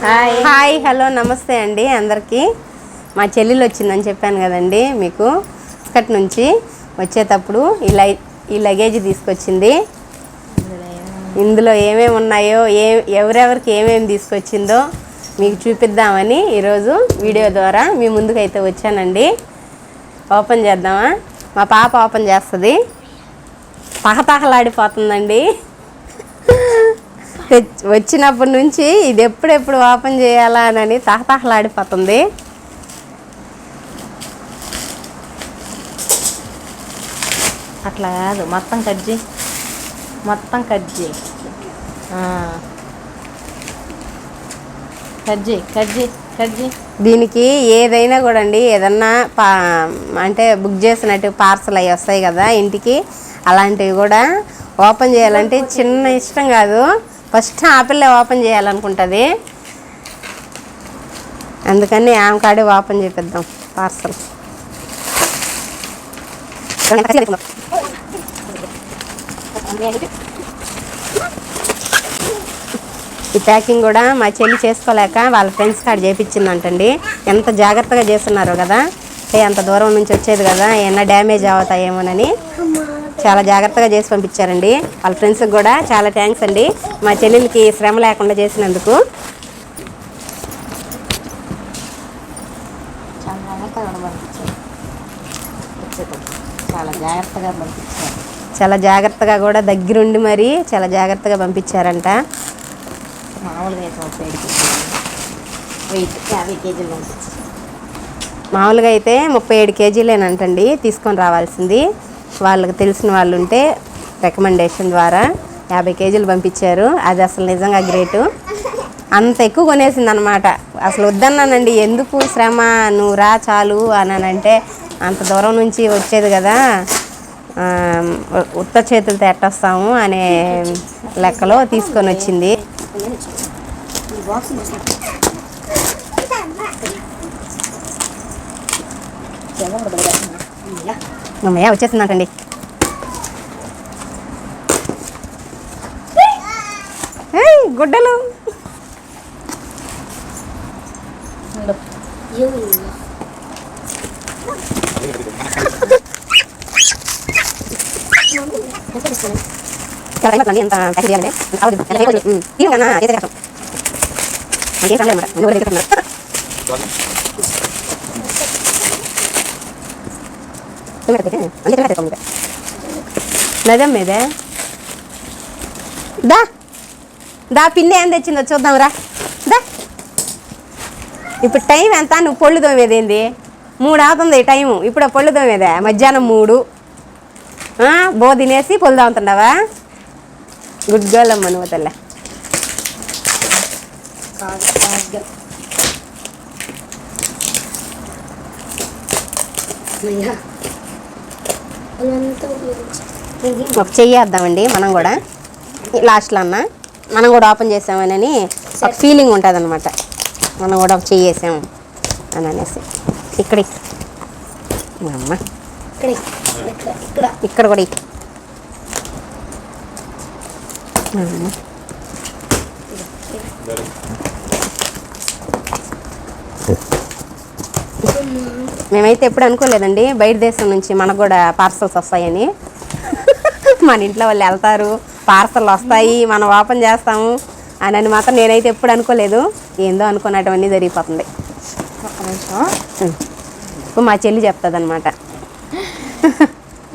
Hi hello నమస్తే అండి అందరికీ. మా చెల్లెలు వచ్చిందని చెప్పాను కదండి మీకు. అక్కడి నుంచి వచ్చేటప్పుడు ఈ లగేజ్ తీసుకొచ్చింది. ఇందులో ఏమేమి ఉన్నాయో ఎవరెవరికి ఏమేమి తీసుకొచ్చిందో మీకు చూపిద్దామని ఈరోజు వీడియో ద్వారా మీ ముందుకైతే వచ్చానండి. ఓపెన్ చేద్దామా? మా పాప ఓపెన్ చేస్తుంది. తహతహలాడిపోతుందండి. వచ్చినప్పటి నుంచి ఇది ఎప్పుడెప్పుడు ఓపెన్ చేయాలా అని తహతహలాడిపోతుంది. అట్లా కాదు, మొత్తం కట్ చేయి, మొత్తం కట్ చేయి, కట్ చేయి, కట్ చేయి, కట్ చేయి. దీనికి ఏదైనా కూడా అండి, ఏదన్నా అంటే బుక్ చేసినట్టు పార్సల్ అవి వస్తాయి కదా ఇంటికి, అలాంటివి కూడా ఓపెన్ చేయాలంటే చిన్న ఇష్టం కాదు. ఫస్ట్ ఆపిల్లే ఓపెన్ చేయాలనుకుంటుంది. అందుకని ఆమె కాడే ఓపెన్ చేపిద్దాం పార్సల్. ఈ ప్యాకింగ్ కూడా మా చెల్లి చేసుకోలేక వాళ్ళ ఫ్రెండ్స్ కాడ చేయించిందంటండి. ఎంత జాగ్రత్తగా చేస్తున్నారో కదా, అంత దూరం నుంచి వచ్చేది కదా, ఏమన్నా డ్యామేజ్ అవుతాయేమోనని చాలా జాగ్రత్తగా చేసి పంపించారండి. వాళ్ళ ఫ్రెండ్స్కి కూడా చాలా థ్యాంక్స్ అండి, మా చెల్లెలకి శ్రమ లేకుండా చేసినందుకు. చాలా జాగ్రత్తగా కూడా దగ్గరుండి మరి చాలా జాగ్రత్తగా పంపించారంట. మామూలుగా అయితే 37 కేజీలేనంటండి తీసుకొని రావాల్సింది. వాళ్ళకి తెలిసిన వాళ్ళు ఉంటే రికమెండేషన్ ద్వారా 50 కేజీలు పంపించారు. అది అసలు నిజంగా గ్రేటు. అంత ఎక్కువ కొనేసింది అనమాట. అసలు వద్దన్నానండి, ఎందుకు శ్రమ, నువ్వు రా చాలు అనంటే, అంత దూరం నుంచి వచ్చేది కదా, ఉత్త చేతులతో ఎట్టొస్తాము అనే లెక్కలో తీసుకొని వచ్చింది. అమ్మయ్య వచ్చేసిందంటండి. గుడ్డలు నిజం మీదే దా పిన్ని ఏం తెచ్చిందో చూద్దాం రా. దా ఇప్పుడు టైం ఎంత? నువ్వు పొళ్ళు తోమేది ఏంది? 3 అవుతుంది టైము. ఇప్పుడు పొళ్ళు తోమేదా? మధ్యాహ్నం 3. బో తినేసి పొళ్ళు తాగుతుండవా? గుడ్ గర్ల్ అమ్మ నువ్వు తల్ల. ఒక చెయ్యేద్దామండి మనం కూడా, లాస్ట్లో అన్న మనం కూడా ఓపెన్ చేసామని ఒక ఫీలింగ్ ఉంటుంది అనమాట. మనం కూడా ఒక చెయ్యేసాము అని అనేసి. ఇక్కడ అమ్మ ఇక్కడ కూడా మేమైతే ఎప్పుడు అనుకోలేదండి బయట దేశం నుంచి మనకు కూడా పార్సల్స్ వస్తాయని. మన ఇంట్లో వాళ్ళు వెళ్తారు, పార్సల్ వస్తాయి, మనం ఓపెన్ చేస్తాము అని మాత్రం నేనైతే ఎప్పుడు అనుకోలేదు. ఏందో అనుకున్నటువన్నీ జరిగిపోతుంది. ఇప్పుడు మా చెల్లి చెప్తుంది అనమాట.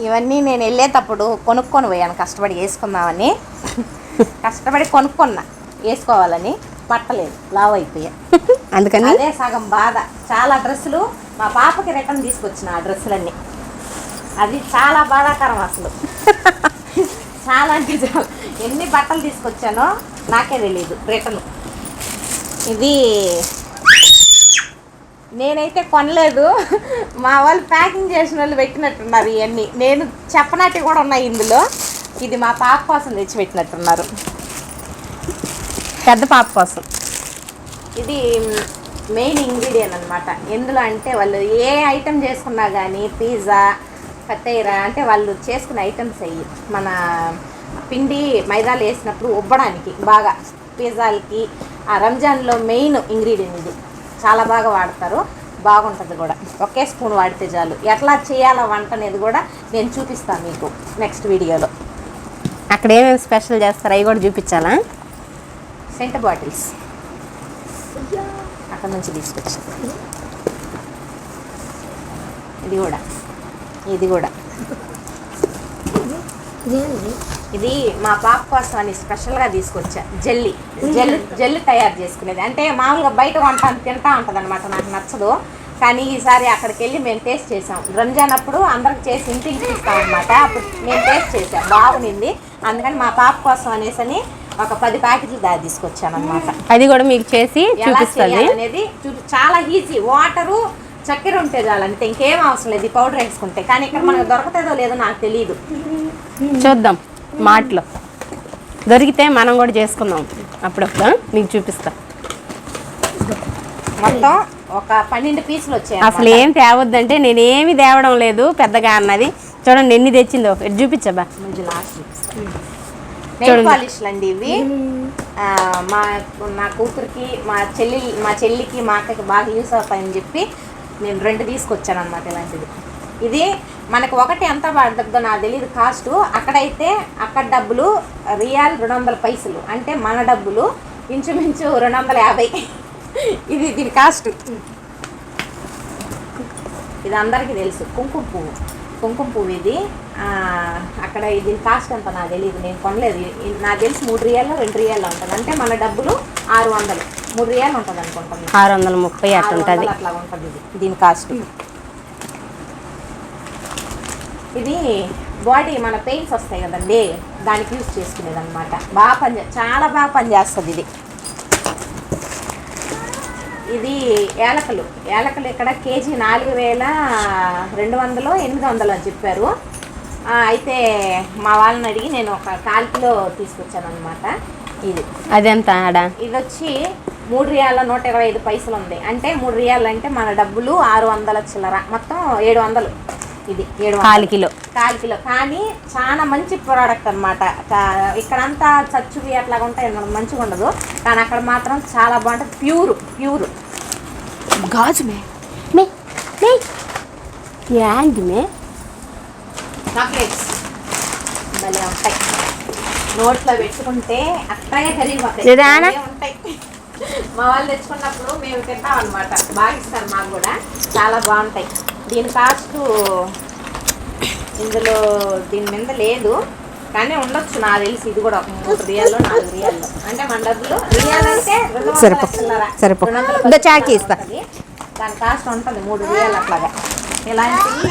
ఇవన్నీ నేను వెళ్ళేటప్పుడు కొనుక్కొని పోయాను, కష్టపడి వేసుకుందామని. కష్టపడి కొనుక్కున్నా వేసుకోవాలని, పట్టలేదు, లావ్ అయిపోయా. అందుకని అదే సగం బాధ. చాలా డ్రెస్సులు మా పాపకి రిటర్న్ తీసుకొచ్చిన, ఆ డ్రెస్సులన్నీ. అది చాలా బాధాకరం అసలు. చాలా అంటే చాలా, ఎన్ని బట్టలు తీసుకొచ్చానో నాకే తెలియదు రిటర్న్. ఇది నేనైతే కొనలేదు, మా వాళ్ళు ప్యాకింగ్ చేసిన వాళ్ళు పెట్టినట్టున్నారు. ఇవన్నీ నేను చెప్పనట్టు కూడా ఉన్నాయి ఇందులో. ఇది మా పాప కోసం తెచ్చిపెట్టినట్టున్నారు, పెద్ద పాప కోసం. ఇది మెయిన్ ఇంగ్రీడియంట్ అనమాట. ఎందులో అంటే వాళ్ళు ఏ ఐటెం చేసుకున్నా కానీ, పిజ్జా, పత్తైరా అంటే వాళ్ళు చేసుకునే ఐటమ్స్ అయ్యి మన పిండి మైదాలు వేసినప్పుడు ఉబ్బడానికి బాగా పిజ్జాలకి ఆ రంజాన్లో మెయిన్ ఇంగ్రీడియంట్ ఇది. చాలా బాగా వాడతారు, బాగుంటుంది కూడా. ఒకే స్పూన్ వాడితే చాలు. ఎట్లా చేయాలా వంట అనేది కూడా నేను చూపిస్తాను మీకు నెక్స్ట్ వీడియోలో. అక్కడ ఏమేమి స్పెషల్ చేస్తారు అవి కూడా చూపించాలా? సెంట్ బాటిల్స్ అక్కడ నుంచి తీసుకొచ్చింది. ఇది కూడా ఇది మా పాప కోసం అని స్పెషల్గా తీసుకొచ్చా. జెల్లి తయారు చేసుకునేది. అంటే మామూలుగా బయట వంట తింటా ఉంటుంది అనమాట, నాకు నచ్చదు. కానీ ఈసారి అక్కడికి వెళ్ళి మేము టేస్ట్ చేసాం. రంజాన్ అప్పుడు అందరికి చేసి ఇంటికి ఇస్తాం అనమాట. అప్పుడు మేము టేస్ట్ చేసాం, బాగుంది. అందుకని మా పాప కోసం అనేసి ఒక 10 ప్యాకెట్లు దారి తీసుకొచ్చాను అనమాట. అది కూడా మీకు చేసి చూపిస్తుంది అనేది. చాలా ఈజీ. వాటరు చక్కెర ఉంటే చాలు, అంతే, ఇంకేం అవసరం లేదు. పౌడర్ వేసుకుంటే. కానీ ఇక్కడ మనకు దొరుకుతుందో లేదో నాకు తెలియదు. చూద్దాం, మాటలో దొరికితే మనం కూడా చేసుకుందాం. అప్పుడప్పుడు మీకు చూపిస్తా. మొత్తం ఒక 12 పీసులు వచ్చాయి. అసలు ఏం తేవద్దంటే నేనేమి తేవడం లేదు పెద్దగా అన్నది. చూడండి ఎన్ని తెచ్చిందో. ఎటు చూపించబా. నెయిల్ పాలిష్లు అండి ఇవి. నా కూతురికి, మా చెల్లికి, మా అక్కకి బాగా యూస్ అవుతాయని చెప్పి నేను 2 తీసుకొచ్చాను అనమాట. ఇలాంటిది ఇది మనకు ఒకటి ఎంత పడుతుందో నాకు తెలియదు కాస్ట్. అక్కడైతే అక్కడ డబ్బులు రియాల్ 200 పైసలు, అంటే మన డబ్బులు ఇంచుమించు 250. ఇది దీని కాస్ట్. ఇది అందరికీ తెలుసు, కుంకుమ పువ్వు. ఇది అక్కడ దీని కాస్ట్ అంత నాకు తెలియదు, నేను కొనలేదు. నాకు తెలిసి 3 రియాల్లో 2 రియాల్లో ఉంటుంది. అంటే మన డబ్బులు 600, 3 రియాలు ఉంటుంది అనుకుంటాను. 630 అట్లా ఉంటుంది. అట్లా ఉంటుంది దీని కాస్ట్. ఇది బాడీ మన పెయిన్స్ వస్తాయి కదండి, దానికి యూజ్ చేసుకునేది అనమాట. చాలా బాగా పనిచేస్తుంది ఇది. ఇది యాలకులు ఇక్కడ కేజీ 4200, 800 అని చెప్పారు. అయితే మా వాళ్ళని అడిగి నేను ఒక 1/4 కిలో తీసుకొచ్చాను అనమాట. అదెంత ఆడ? ఇది వచ్చి 3 రియాల 125 పైసలు ఉంది. అంటే 3 రియాలు అంటే మన డబ్బులు 600 చిల్లర, మొత్తం 700. ఇది 1/4 కిలో. కానీ చాలా మంచి ప్రోడక్ట్ అనమాట. ఇక్కడంతా చచ్చువి అట్లాగా ఉంటాయి, మంచిగా ఉండదు. కానీ అక్కడ మాత్రం చాలా బాగుంటుంది. ప్యూర్ గాజు చాక్లెట్స్ భలే ఉంటాయి. నోట్లో పెట్టుకుంటే అట్టగా కరిగిపోతాయి ఉంటాయి. మా వాళ్ళు తెచ్చుకున్నప్పుడు మేము తింటాం అనమాట, బాగా ఇస్తారు మాకు కూడా, చాలా బాగుంటాయి. దీని కాస్ట్ ఇందులో దీని మీద లేదు, కానీ ఉండొచ్చు నాకు తెలిసి. ఇది కూడా ఒక 3 రియాల్లో 4 రియాల్లో, అంటే మన డబ్బులు రియాల్ అంటే 200 చాకి ఇస్తా. దాని కాస్ట్ ఉంటుంది 3 రియాలు అట్లాగా. ఇలాంటివి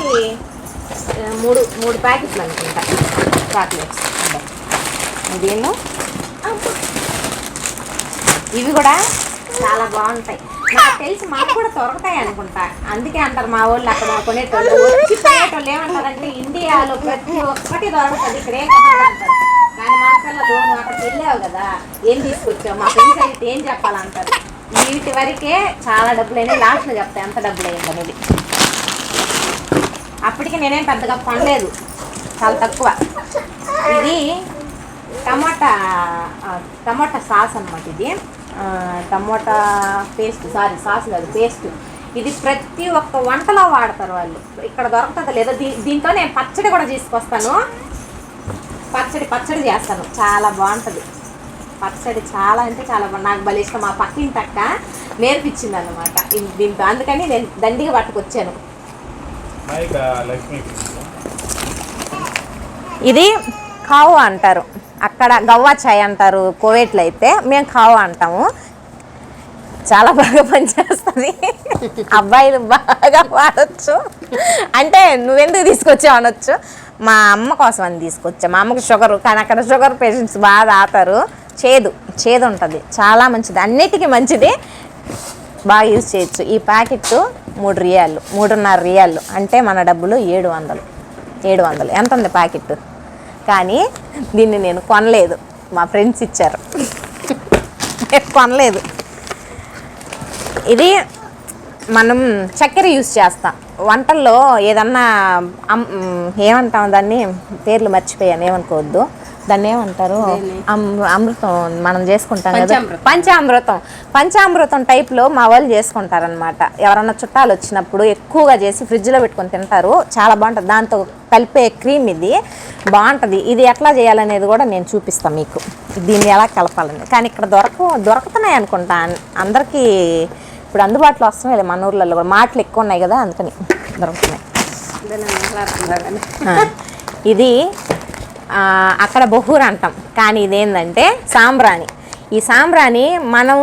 3 ప్యాకెట్లు అనుకుంటా చాక్లెట్స్. ఇదేను ఇవి కూడా చాలా బాగుంటాయి. నాకు తెలిసి మాకు కూడా దొరుకుతాయి అనుకుంటా. అందుకే అంటారు మా వాళ్ళు అక్కడ కొనేటోళ్ళు. వచ్చిపోయేటోళ్ళు ఏమంటారంటే ఇండియాలో ప్రతి ఒక్కటి దొరుకుతుంది, ఇక్కడ ఏం కొనాలంటారు. కానీ మా పిల్లలు అక్కడికి వెళ్ళావు కదా, ఏం తీసుకొచ్చావు, మా ఫ్రెండ్స్ అయితే ఏం చెప్పాలంటారు. వీటి వరకే చాలా డబ్బులు అయినాయి. లాస్ట్లో చెప్తాయి ఎంత డబ్బులు అయింది అనేది. అప్పటికి నేనేం పెద్దగా కొనలేదు, చాలా తక్కువ. ఇది టమాటా సాస్ అన్నమాట. ఇది టమోటా పేస్ట్, సాస్ కాదు, పేస్ట్. ఇది ప్రతి ఒక్క వంటలో వాడతారు వాళ్ళు. ఇక్కడ దొరుకుతుందో లేదో. దీంతో నేను పచ్చడి కూడా తీసుకొస్తాను. పచ్చడి చేస్తాను, చాలా బాగుంటుంది పచ్చడి. చాలా అంటే చాలా బాగుంది, నాకు భలే ఇష్టం. మా పక్కింటి అక్క నేర్పించింది అనమాట దీంతో, అందుకని నేను దండిగా పట్టుకొచ్చాను. ఇది కావు అంటారు, అక్కడ గవ్వా చాయ్ అంటారు కువైట్లో అయితే, మేము కావు అంటాము. చాలా బాగా పనిచేస్తుంది, అబ్బాయిలు బాగా వాడచ్చు. అంటే నువ్వెందుకు తీసుకొచ్చావు అనొచ్చు. మా అమ్మ కోసం అని తీసుకొచ్చా. మా అమ్మకి షుగరు, కానీ అక్కడ షుగర్ పేషెంట్స్ బాగా తాగుతారు. చేదు ఉంటుంది, చాలా మంచిది, అన్నిటికీ మంచిది, బాగా యూజ్ చేయొచ్చు. ఈ ప్యాకెట్ 3 రియాలు, 3.5 రియాలు, అంటే మన డబ్బులు 700 ఎంత ఉంది ప్యాకెట్. కానీ దీన్ని నేను కొనలేదు, మా ఫ్రెండ్స్ ఇచ్చారు, నేను కొనలేదు. ఇది మనం చక్కెర యూజ్ చేస్తాం వంటల్లో. ఏదన్నా ఏమంటాం దాన్ని, పేర్లు మర్చిపోయాను, ఏమనుకోవద్దు. దాన్ని ఏమంటారు, అమృతం మనం చేసుకుంటాం కదా, పంచామృతం. పంచామృతం టైప్లో మా వాళ్ళు చేసుకుంటారనమాట. ఎవరన్నా చుట్టాలు వచ్చినప్పుడు ఎక్కువగా చేసి ఫ్రిడ్జ్లో పెట్టుకొని తింటారు, చాలా బాగుంటుంది. దాంతో కలిపే క్రీమ్ ఇది బాగుంటుంది. ఇది ఎట్లా చేయాలనేది కూడా నేను చూపిస్తాను మీకు, దీన్ని ఎలా కలపాలని. కానీ ఇక్కడ దొరుకుతున్నాయి అనుకుంటా అందరికీ, ఇప్పుడు అందుబాటులో వస్తున్నాయి మన ఊర్లలో కూడా, మాటలు ఎక్కువ ఉన్నాయి కదా అందుకని దొరుకుతున్నాయి. ఇది అక్కడ బహూర్ అంటాం, కానీ ఇదేంటంటే సాంబ్రాణి. ఈ సాంబ్రాణి మనం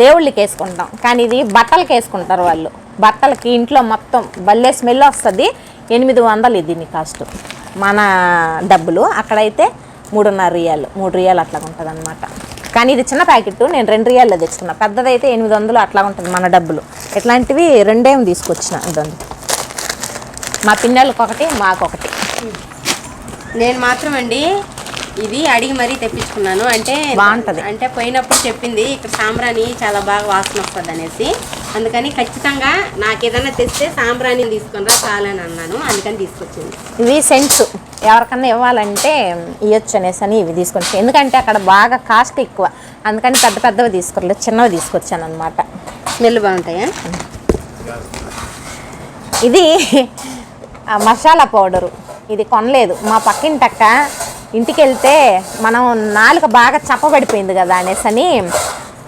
దేవుళ్ళకి వేసుకుంటాం, కానీ ఇది బట్టలకి వేసుకుంటారు వాళ్ళు. బట్టలకి ఇంట్లో మొత్తం భలే స్మెల్ వస్తుంది. 800 దీని కాస్ట్, మన డబ్బులు. అక్కడైతే 3.5 రియాలు, 3 రియాలు అట్లా ఉంటుంది అనమాట. కానీ ఇది చిన్న ప్యాకెట్, నేను 2 రియాల్లో తెచ్చుకున్నా. పెద్దదైతే 800 అట్లా ఉంటుంది మన డబ్బులు. ఇట్లాంటివి 2 తీసుకొచ్చిన. ఇదండి మా పిన్నెళ్ళకి ఒకటి, మాకొకటి. నేను మాత్రం అండి ఇది అడిగి మరీ తెప్పించుకున్నాను. అంటే బాగుంటుంది, అంటే పోయినప్పుడు చెప్పింది ఇక్కడ సాంబ్రాణి చాలా బాగా వాసన వస్తుంది అనేసి, అందుకని ఖచ్చితంగా నాకు ఏదైనా తెస్తే సాంబ్రాణి తీసుకుని చాలని అన్నాను, అందుకని తీసుకొచ్చింది. ఇవి సెంట్స్ ఎవరికన్నా ఇవ్వాలంటే ఇవ్వచ్చు అనేసి అని ఇవి తీసుకొచ్చాను. ఎందుకంటే అక్కడ బాగా కాస్ట్ ఎక్కువ, అందుకని పెద్ద పెద్దవి తీసుకోలేదు, చిన్నవి తీసుకొచ్చాను అనమాట. స్మెల్ బాగుంటాయా? ఇది మసాలా పౌడరు, ఇది కొనలేదు. మా పక్కింటక్క ఇంటికి వెళ్తే మనం నాలుక బాగా చప్పబడిపోయింది కదా అనేసి అని,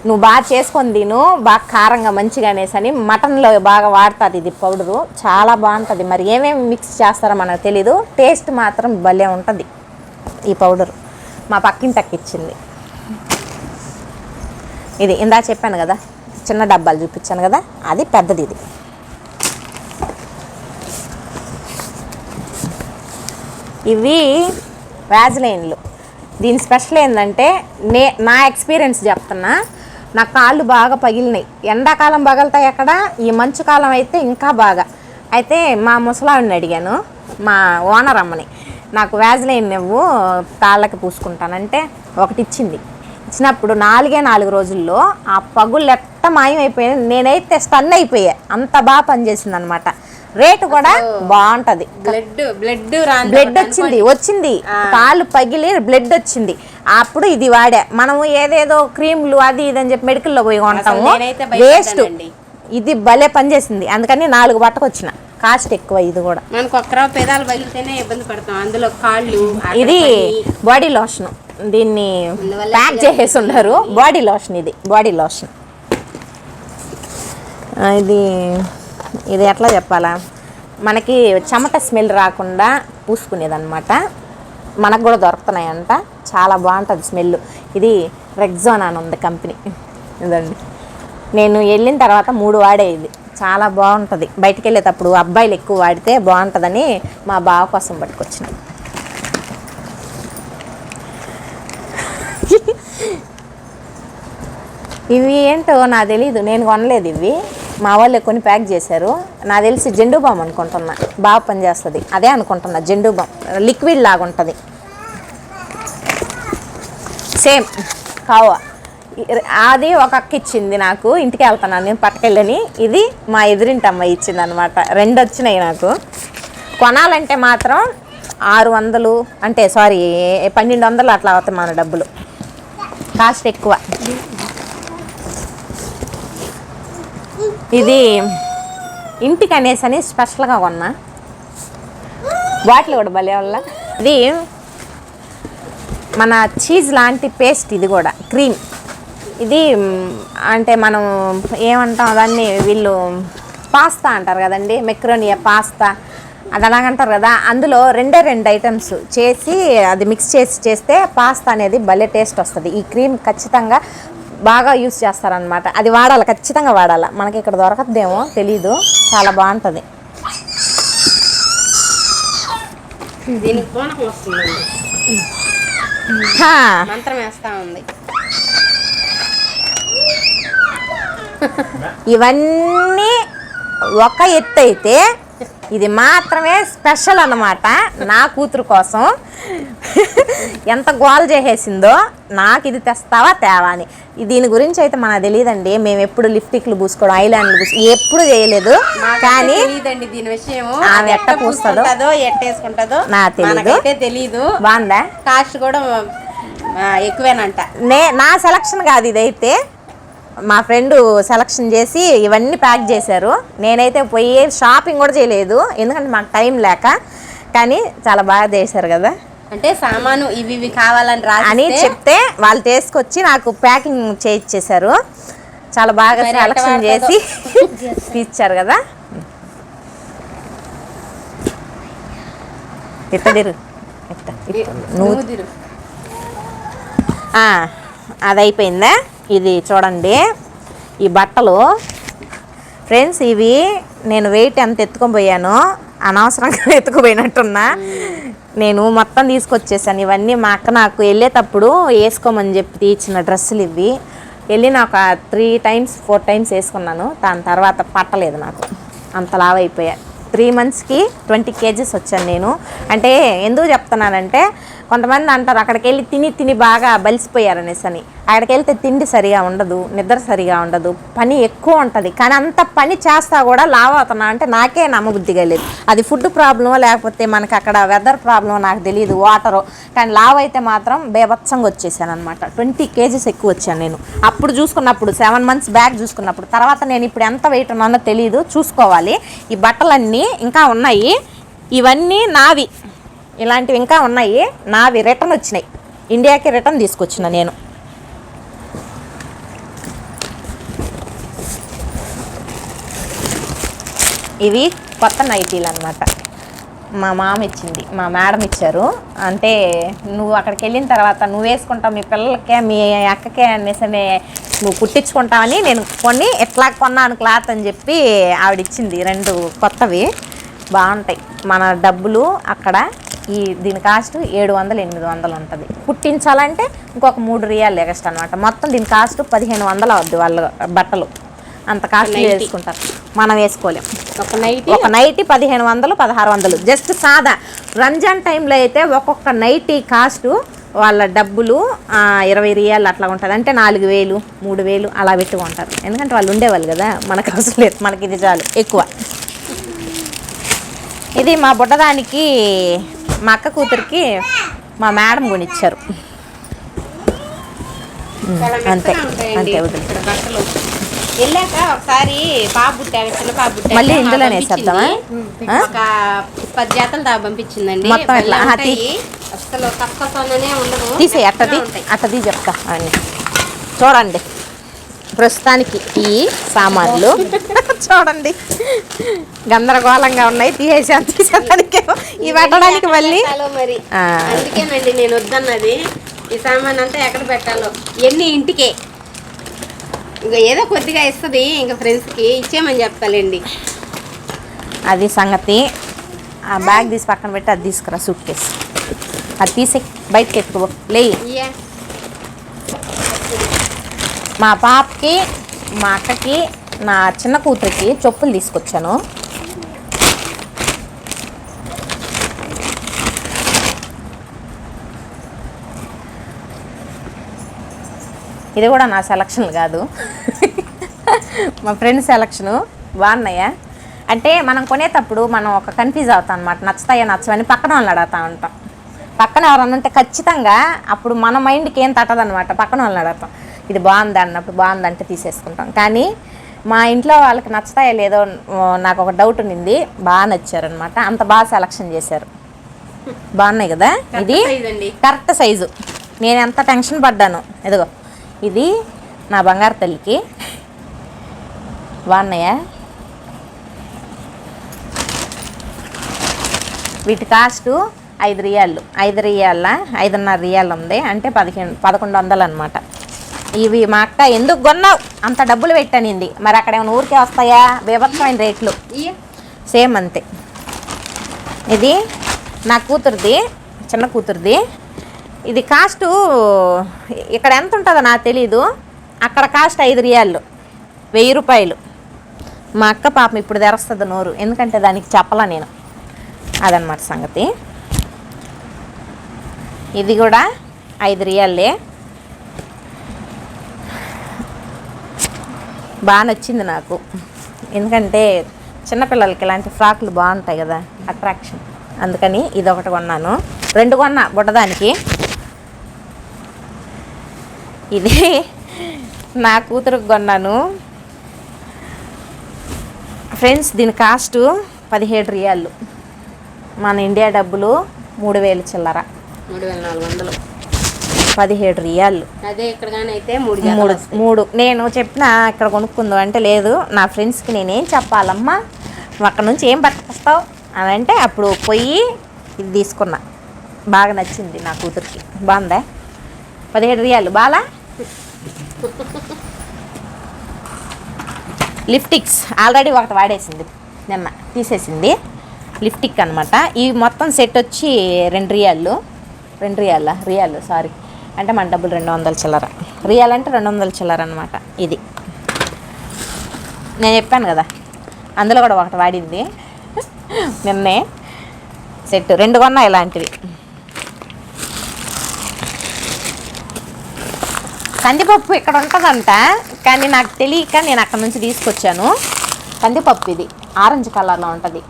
నువ్వు బాగా చేసుకొని తిను, బాగా కారంగా మంచిగా అనేసి అని మటన్లో బాగా వాడుతుంది ఇది పౌడరు. చాలా బాగుంటుంది. మరి ఏమేమి మిక్స్ చేస్తారో మనకు తెలీదు, టేస్ట్ మాత్రం భలే ఉంటుంది ఈ పౌడరు. మా పక్కింటక్క ఇచ్చింది. ఇది ఇందా చెప్పాను కదా, చిన్న డబ్బాలు చూపించాను కదా, అది పెద్దది. ఇది ఇవి వ్యాజ్లైన్లు. దీని స్పెషల్ ఏంటంటే, నా ఎక్స్పీరియన్స్ చెప్తున్నా, నా కాళ్ళు బాగా పగిలినాయి. ఎండాకాలం పగులుతాయి అక్కడ, ఈ మంచు కాలం అయితే ఇంకా బాగా. అయితే మా ముసలావిని అడిగాను, మా ఓనర్ అమ్మని, నాకు వ్యాజ్లైన్ నువ్వు కాళ్ళకి పూసుకుంటానంటే ఒకటి ఇచ్చింది. ఇచ్చినప్పుడు 4 రోజుల్లో ఆ పగుళ్ళు ఎట్ట మాయమైపోయాయి. నేనైతే స్టన్ అయిపోయా, అంత బాగా పనిచేసింది అనమాట. రేటు కూడా బాగుంటది. బ్లడ్ వచ్చింది కాళ్ళు పగిలి బ్లడ్ వచ్చింది. అప్పుడు ఇది వాడా. మనము ఏదేదో క్రీమ్లు అది ఇది అని చెప్పి మెడికల్లో పోయి కొంటాము, వేస్ట్. ఇది భలే పనిచేసింది, అందుకని 4 పట్టుకొచ్చిన. కాస్ట్ ఎక్కువ. ఇది కూడా మనకు ఒక్కరో పెదాలు పగిలితేనే ఇబ్బంది పడతాం, అందులో కాళ్ళు. ఇది బాడీ లోషన్, దీన్ని ప్యాక్ చేసేసి ఉన్నారు. బాడీ లోషన్, ఇది బాడీ లోషన్. ఇది ఎట్లా చెప్పాలా, మనకి చెమట స్మెల్ రాకుండా పూసుకునేదన్నమాట. మనకు కూడా దొరుకుతున్నాయంట, చాలా బాగుంటుంది స్మెల్. ఇది రెగ్జోనా అని ఉంది కంపెనీ. ఇదండి, నేను వెళ్ళిన తర్వాత 3 వాడే. ఇది చాలా బాగుంటుంది. బయటికి వెళ్ళేటప్పుడు అబ్బాయిలు ఎక్కువ వాడితే బాగుంటుందని మా బావ కోసం పట్టుకొచ్చిన. ఇవి ఏంటో నాకు తెలీదు, నేను కొనలేదు. ఇవి మా వాళ్ళు కొని ప్యాక్ చేశారు. నాకు తెలిసి జెండు బామ్ అనుకుంటున్నా, బాగా పనిచేస్తుంది. అదే అనుకుంటున్నా, జెండు బామ్ లిక్విడ్ లాగా ఉంటుంది. సేమ్ కావా. అది ఒక అక్క ఇచ్చింది నాకు, ఇంటికి వెళ్తున్నాను నేను పట్టుకెళ్ళని. ఇది మా ఎదురింటి అమ్మాయి ఇచ్చింది అనమాట. 2 వచ్చినాయి నాకు. కొనాలంటే మాత్రం 600, అంటే సారీ 1200 అట్లా అవుతాయి మన డబ్బులు. కాస్ట్ ఎక్కువ. ఇది ఇంటికి అనేసి అని స్పెషల్గా కొన్నా. బాటిల్ కూడా భలే వల్ల. ఇది మన చీజ్ లాంటి పేస్ట్, ఇది కూడా క్రీమ్. ఇది అంటే మనం ఏమంటాం దాన్ని, వీళ్ళు పాస్తా అంటారు కదండి, మెక్రోనియా పాస్తా అది అలాగంటారు కదా. అందులో 2 ఐటమ్స్ చేసి అది మిక్స్ చేస్తే పాస్తా అనేది భలే టేస్ట్ వస్తుంది. ఈ క్రీమ్ ఖచ్చితంగా బాగా యూస్ చేస్తారనమాట. అది వాడాలి, ఖచ్చితంగా వాడాలి. మనకి ఇక్కడ దొరకద్దేమో తెలీదు, చాలా బాగుంటుంది. దీనికి పూనకం వస్తుందండి, మంత్రం వేస్తా ఉంది. ఇవన్నీ ఒక ఎత్తు అయితే, ఇది మాత్రమే స్పెషల్ అన్నమాట నా కూతురు కోసం. ఎంత గోల్ చేసేసిందో, నాకు ఇది తెస్తావా తేవా అని. దీని గురించి అయితే మనకు తెలియదండి. మేము ఎప్పుడు లిప్స్టిక్లు పూసుకోవడం, ఐలాండ్లు ఎప్పుడు చేయలేదు. కానీ తెలియదండి దీని విషయం. అది ఎట్ట పూస్తుందో ఎట్టేసుకుంటుందో నాకు తెలీదు. బాగుందా? కాస్ట్ కూడా ఎక్కువేనంట. నా సెలక్షన్ కాదు ఇదైతే, మా ఫ్రెండ్ సెలక్షన్ చేసి ఇవన్నీ ప్యాక్ చేశారు. నేనైతే పోయి షాపింగ్ కూడా చేయలేదు, ఎందుకంటే మాకు టైం లేక. కానీ చాలా బాగా చేశారు కదా, అంటే సామాను ఇవి కావాలని అని చెప్తే వాళ్ళు తీసుకొచ్చి నాకు ప్యాకింగ్ చేయించేశారు. చాలా బాగా సెలక్షన్ చేసి ఇచ్చారు కదా. ఇట్టదిరు నువ్వు అది అయిపోయిందా? ఇది చూడండి, ఈ బట్టలు ఫ్రెండ్స్, ఇవి నేను వెయిట్ ఎంత ఎత్తుకొని పోయానో, అనవసరంగా ఎత్తుకుపోయినట్టున్నా. నేను మొత్తం తీసుకొచ్చేసాను. ఇవన్నీ మా అక్క నాకు వెళ్ళేటప్పుడు వేసుకోమని చెప్పి తీర్చిన డ్రెస్సులు ఇవి. వెళ్ళి నాకు 3 times 4 times వేసుకున్నాను. దాని తర్వాత పట్టలేదు నాకు, అంత లావు అయిపోయా. 3 monthsకి 20 kgs వచ్చాను నేను. అంటే ఎందుకు చెప్తున్నానంటే, కొంతమంది అంటారు అక్కడికి వెళ్ళి తిని బాగా బలిసిపోయారనేసి అని. అక్కడికి వెళ్తే తిండి సరిగా ఉండదు, నిద్ర సరిగా ఉండదు, పని ఎక్కువ ఉంటుంది. కానీ అంత పని చేస్తా కూడా లావు అవుతున్నా అంటే నాకే నమ్మబుద్ధిగా లేదు. అది ఫుడ్ ప్రాబ్లమో లేకపోతే మనకి అక్కడ వెదర్ ప్రాబ్లమో నాకు తెలియదు, వాటరో. కానీ లావు అయితే మాత్రం బేభత్సంగా వచ్చేసాను అనమాట. 20 kgs ఎక్కువ వచ్చాను నేను అప్పుడు చూసుకున్నప్పుడు, 7 months బ్యాక్ చూసుకున్నప్పుడు. తర్వాత నేను ఇప్పుడు ఎంత వెయిట్ ఉన్నానో తెలియదు, చూసుకోవాలి. ఈ బట్టలన్నీ ఇంకా ఉన్నాయి, ఇవన్నీ నావి. ఇలాంటివి ఇంకా ఉన్నాయి నావి, రిటర్న్ వచ్చినాయి. ఇండియాకి రిటర్న్ తీసుకొచ్చిన నేను. ఇవి కొత్త నైటీలు అనమాట. మా మామ ఇచ్చింది, మా మేడం ఇచ్చారు. అంటే నువ్వు అక్కడికి వెళ్ళిన తర్వాత నువ్వు వేసుకుంటావు, మీ పిల్లలకే మీ అక్కకే అనేసి నువ్వు కుట్టించుకుంటావని నేను కొన్ని ఎట్లా కొన్నాను క్లాత్ అని చెప్పి ఆవిడ ఇచ్చింది. 2 కొత్తవి బాగుంటాయి. మన డబ్బులు అక్కడ దీని కాస్ట్ 700-800 ఉంటుంది. కుట్టించాలంటే ఇంకొక 3 రియాలు ఎక్స్ట్రా అనమాట. మొత్తం దీని కాస్ట్ 1500 అవుద్ది. వాళ్ళ బట్టలు అంత కాస్ట్ వేసుకుంటారు, మనం వేసుకోలేం. ఒక నైటీ 1500-1600. జస్ట్ సాదా రంజాన్ టైంలో అయితే ఒక్కొక్క నైటీ కాస్ట్ వాళ్ళ డబ్బులు 20 రియాలు అట్లా ఉంటుంది. అంటే 4000, 3000 అలా పెట్టుకుంటారు. ఎందుకంటే వాళ్ళు ఉండేవాళ్ళు కదా, మనకు అవసరం లేదు, మనకి ఇది చాలు ఎక్కువ. ఇది మా బుడ్డదానికి, మా అక్క కూతురికి మా మేడం కొనిచ్చారు. అంతే అంతే బట్టలు వెళ్ళాక ఒకసారి చిన్న పాప మళ్ళీ ఇందులోనే వేసేద్దామా? ఒక 10 జతలు దాకా పంపించిందండి. మొత్తం ఇట్లా అసలు తక్కువనే ఉండదు. తీసే అట్టది చెప్తా అని. చూడండి ప్రస్తుతానికి ఈ సామాన్లు చూడండి గందరగోళంగా ఉన్నాయి. తీసేదానికి ఇవి పెట్టడానికి మళ్ళీ మరి అందుకేనండి నేను వద్దన్నది. ఈ సామాన్ అంతా ఎక్కడ పెట్టాలో ఎన్ని ఇంటికే ఇంకా ఏదో కొద్దిగా ఇస్తుంది, ఇంకా ఫ్రెండ్స్కి ఇచ్చేయమని చెప్తాలేండి. అది సంగతి. ఆ బ్యాగ్ తీసి పక్కన పెట్టి అది తీసుకురా, సూట్ కేసు అది తీసి బయటకి ఎత్తుకో లే. మా పాపకి, మా అక్కకి, నా చిన్న కూతురికి చెప్పులు తీసుకొచ్చాను. ఇది కూడా నా సెలక్షన్ కాదు, మా ఫ్రెండ్ సెలక్షను. బాగున్నాయా అంటే మనం కొనేటప్పుడు మనం ఒక కన్ఫ్యూజ్ అవుతాం అనమాట. నచ్చుతాయా నచ్చవని పక్కన వాళ్ళని అడుగుతూ ఉంటాం. పక్కన ఎవరన్నా ఉంటే ఖచ్చితంగా అప్పుడు మన మైండ్కి ఏం తట్టదనమాట. పక్కన వాళ్ళని అడుగుతాం, ఇది బాగుంది అన్నప్పుడు బాగుందంటే తీసేసుకుంటాం. కానీ మా ఇంట్లో వాళ్ళకి నచ్చుతాయో లేదో నాకు ఒక డౌట్ ఉండింది. బాగా నచ్చారనమాట, అంత బాగా సెలక్షన్ చేశారు. బాగున్నాయి కదా. ఇది కరెక్ట్ సైజు. నేను ఎంత టెన్షన్ పడ్డాను. ఇదిగో ఇది నా బంగారు తల్లికి. బాగున్నాయా? వీటి కాస్ట్ 5 రియాలు. 5 రియాల 5.5 రియాలు ఉంది, అంటే 1100 అనమాట. ఇవి మా అక్క ఎందుకు కొన్నావు అంత డబ్బులు పెట్టనింది. మరి అక్కడ ఏమైనా ఊరికే వస్తాయా? బీభత్సమైన రేట్లు సేమ్ అంతే. ఇది నా కూతురుది, చిన్న కూతురుది. ఇది కాస్ట్ ఇక్కడ ఎంత ఉంటుందో నాకు తెలీదు, అక్కడ కాస్ట్ 5 రియాలు, 1000 రూపాయలు. మా అక్క పాపం ఇప్పుడు తెరుస్తుంది నోరు, ఎందుకంటే దానికి చెప్పలా నేను. అదనమాట సంగతి. ఇది కూడా 5 రియాల్లే. బాగా నచ్చింది నాకు, ఎందుకంటే చిన్నపిల్లలకి ఇలాంటి ఫ్రాక్లు బాగుంటాయి కదా, అట్రాక్షన్. అందుకని ఇది ఒకటి కొన్నాను. 2 కొన్నా బుడ్డదానికి. ఇది నా కూతురుకు కొన్నాను ఫ్రెండ్స్. దీని కాస్ట్ 17 రియాళ్ళు, మన ఇండియా డబ్బులు 3000 చిల్లర. 3400. 17 రియాళ్ళు. అదే ఇక్కడ కానీ అయితే 3 నేను చెప్పిన ఇక్కడ కొనుక్కుందాం అంటే లేదు, నా ఫ్రెండ్స్కి నేనేం చెప్పాలమ్మా, నువ్వు అక్కడ నుంచి ఏం పట్టుకొస్తావు అని అంటే అప్పుడు పోయి ఇది తీసుకున్నా. బాగా నచ్చింది నా కూతురికి. బాగుందా? 17 రియాళ్ళు బాలా. లిప్టిక్స్ ఆల్రెడీ ఒకటి వాడేసింది, నిన్న తీసేసింది. లిప్టిక్ అనమాట. ఈ మొత్తం సెట్ వచ్చి 2 రియాళ్ళు. 2 రియాళ్ళు సారీ, అంటే మన డబ్బులు 200 చిల్లర. రియాల్ అంటే 200 చిల్లర అనమాట. ఇది నేను చెప్పాను కదా, అందులో కూడా ఒకటి వాడింది నిన్నే. సెట్ 2 కొన్నా ఇలాంటివి. కందిపప్పు ఇక్కడ ఉంటుందంట, కానీ నాకు తెలియక నేను అక్కడ నుంచి తీసుకొచ్చాను. కందిపప్పు ఇది ఆరెంజ్ కలర్లో ఉంటుంది,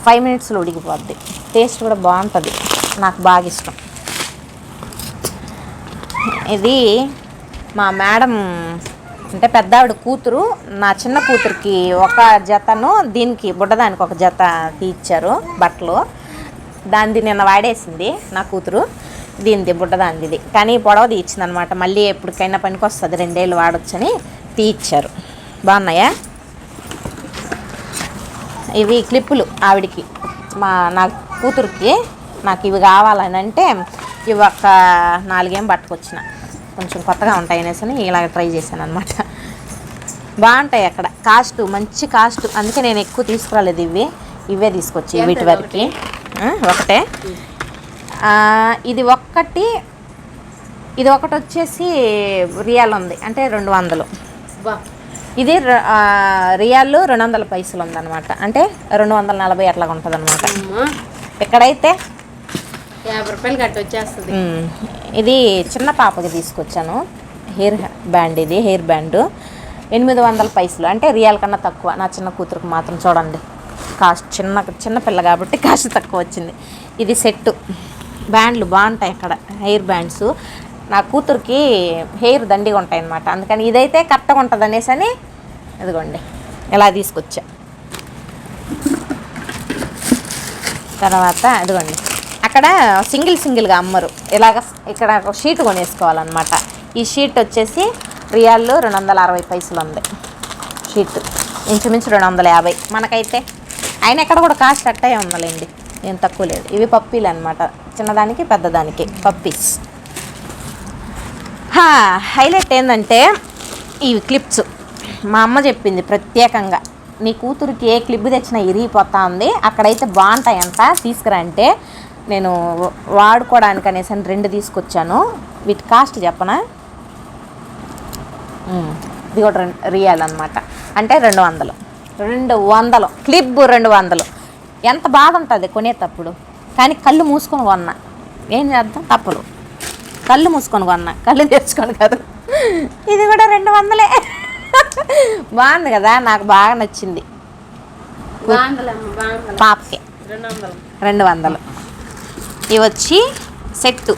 5 మినిట్స్లో ఉడికిపోద్ది. టేస్ట్ కూడా బాగుంటుంది, నాకు బాగా ఇష్టం. ఇది మా మేడం అంటే పెద్దావిడ కూతురు, నా చిన్న కూతురికి ఒక జతను, దీనికి బుడ్డదానికి ఒక జత తీర్చారు బట్టలు. దానిది నిన్న వాడేసింది నా కూతురు, దీనిది బుడ్డదానిది ఇది. కానీ పొడవది ఇచ్చింది అనమాట, మళ్ళీ ఎప్పటికైనా పనికి వస్తుంది, 2 ఏళ్ళు వాడొచ్చని తీర్చారు. బాగున్నాయా? ఇవి క్లిప్పులు ఆవిడికి, నా కూతురికి. నాకు ఇవి కావాలని అంటే ఇవి ఒక 4 ఏం పట్టుకొచ్చిన, కొంచెం కొత్తగా ఉంటాయి అనేసి ఇలాగ ట్రై చేశాను అనమాట. బాగుంటాయి అక్కడ, కాస్ట్ మంచి కాస్ట్, అందుకే నేను ఎక్కువ తీసుకురాలేదు. ఇవే తీసుకొచ్చి వీటి వరకు ఒకటే. ఇది ఒకటి వచ్చేసి రియాల్ ఉంది, అంటే 200. ఇది రియాల్ 200 పైసలు ఉందన్నమాట, అంటే 240 అట్లా ఉంటుంది అనమాట. ఇక్కడైతే 50 రూపాయలు కట్టి వచ్చేస్తుంది. ఇది చిన్న పాపకి తీసుకొచ్చాను, హెయిర్ బ్యాండ్. ఇది హెయిర్ బ్యాండ్ 800 పైసలు, అంటే రియాల్ కన్నా తక్కువ. నా చిన్న కూతురికి మాత్రం చూడండి కాస్ట్, చిన్న పిల్ల కాబట్టి కాస్ట్ తక్కువ వచ్చింది. ఇది సెట్టు బ్యాండ్లు బాగుంటాయి అక్కడ, హెయిర్ బ్యాండ్స్. నా కూతురికి హెయిర్ దండిగా ఉంటాయి అన్నమాట, అందుకని ఇదైతే కరెక్ట్గా ఉంటుంది అనేసి అని ఇదిగోండి ఇలా తీసుకొచ్చా. తర్వాత ఇదిగోండి, అక్కడ సింగిల్గా అమ్మరు, ఇలాగ ఇక్కడ ఒక షీట్ కొనేసుకోవాలన్నమాట. ఈ షీట్ వచ్చేసి రియాల్ 260 పైసలు ఉంది షీట్, ఇంచుమించు 250 మనకైతే. అయినా ఇక్కడ కూడా కాస్ట్ అట్టే ఉందండి, ఏం తక్కువ లేదు. ఇవి పప్పీలు అనమాట, చిన్నదానికి పెద్దదానికి పప్పీస్. హైలైట్ ఏంటంటే ఇవి క్లిప్స్. మా అమ్మ చెప్పింది ప్రత్యేకంగా, నీ కూతురికి ఏ క్లిప్ తెచ్చినా ఇరిగిపోతా ఉంది, అక్కడైతే బాగుంటాయంట తీసుకురా అంటే నేను వాడుకోవడానికి అనేసి 2 తీసుకొచ్చాను. వీటి కాస్ట్ చెప్పనా? ఇది కూడా రియాల్ అనమాట, అంటే 200 క్లిప్ 200. ఎంత బాధ ఉంటుంది కొనేటప్పుడు, కానీ కళ్ళు మూసుకొని కొన్నా. ఏం చేద్దాం, తప్పదు. కళ్ళు మూసుకొని కొన్నా, కళ్ళు తెచ్చుకొని కాదు. ఇది కూడా 200. బాగుంది కదా, నాకు బాగా నచ్చింది. పాపకి 200. ఇవి వచ్చి సెట్టు,